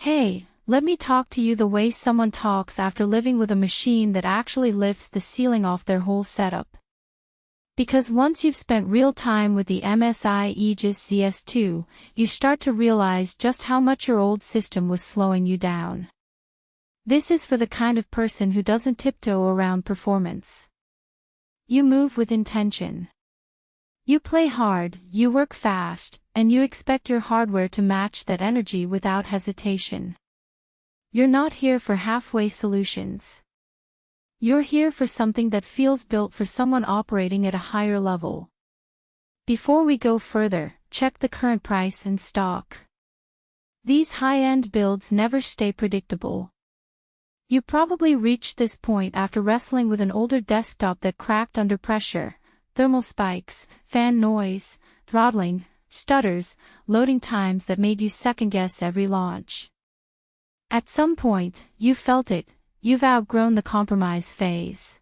Hey, let me talk to you the way someone talks after living with a machine that actually lifts the ceiling off their whole setup. Because once you've spent real time with the MSI Aegis ZS2, you start to realize just how much your old system was slowing you down. This is for the kind of person who doesn't tiptoe around performance. You move with intention. You play hard, you work fast, and you expect your hardware to match that energy without hesitation. You're not here for halfway solutions. You're here for something that feels built for someone operating at a higher level. Before we go further, check the current price and stock. These high-end builds never stay predictable. You probably reached this point after wrestling with an older desktop that cracked under pressure, thermal spikes, fan noise, throttling, stutters, loading times that made you second-guess every launch. At some point, you felt it. You've outgrown the compromise phase.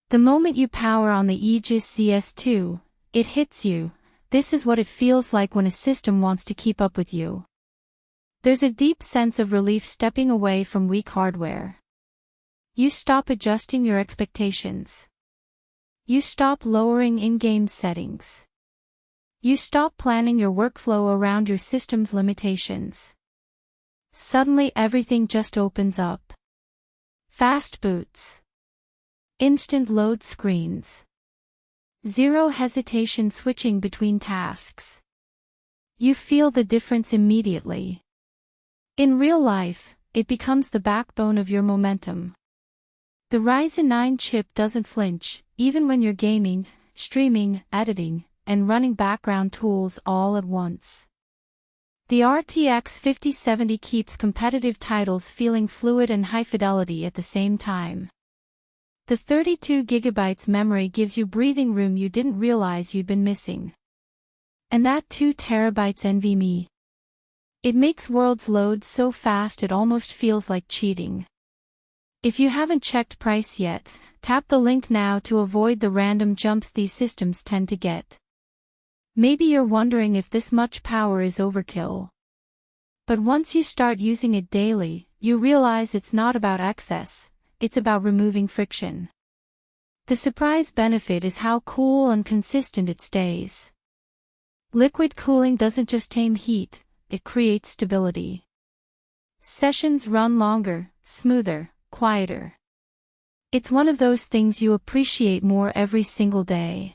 The moment you power on the Aegis ZS2, it hits you. This is what it feels like when a system wants to keep up with you. There's a deep sense of relief stepping away from weak hardware. You stop adjusting your expectations. You stop lowering in-game settings. You stop planning your workflow around your system's limitations. Suddenly everything just opens up. Fast boots. Instant load screens. Zero hesitation switching between tasks. You feel the difference immediately. In real life, it becomes the backbone of your momentum. The Ryzen 9 chip doesn't flinch, even when you're gaming, streaming, editing, and running background tools all at once. The RTX 5070 keeps competitive titles feeling fluid and high fidelity at the same time. The 32GB memory gives you breathing room you didn't realize you'd been missing. And that 2TB NVMe. It makes worlds load so fast it almost feels like cheating. If you haven't checked price yet, tap the link now to avoid the random jumps these systems tend to get. Maybe you're wondering if this much power is overkill. But once you start using it daily, you realize it's not about excess, it's about removing friction. The surprise benefit is how cool and consistent it stays. Liquid cooling doesn't just tame heat, it creates stability. Sessions run longer, smoother, quieter. It's one of those things you appreciate more every single day.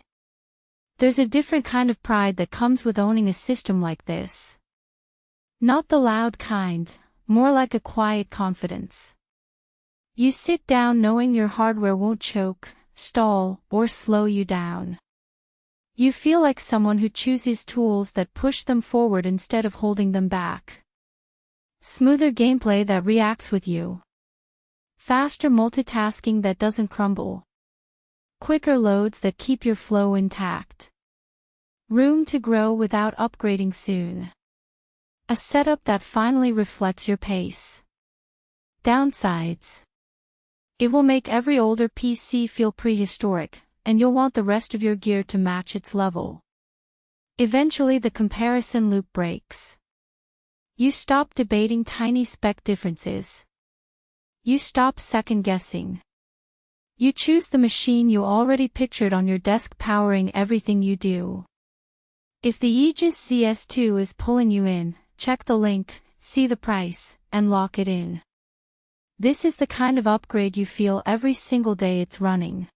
There's a different kind of pride that comes with owning a system like this. Not the loud kind, more like a quiet confidence. You sit down knowing your hardware won't choke, stall, or slow you down. You feel like someone who chooses tools that push them forward instead of holding them back. Smoother gameplay that reacts with you. Faster multitasking that doesn't crumble. Quicker loads that keep your flow intact. Room to grow without upgrading soon. A setup that finally reflects your pace. Downsides. It will make every older PC feel prehistoric, and you'll want the rest of your gear to match its level. Eventually the comparison loop breaks. You stop debating tiny spec differences. You stop second-guessing. You choose the machine you already pictured on your desk powering everything you do. If the Aegis ZS2 is pulling you in, check the link, see the price, and lock it in. This is the kind of upgrade you feel every single day it's running.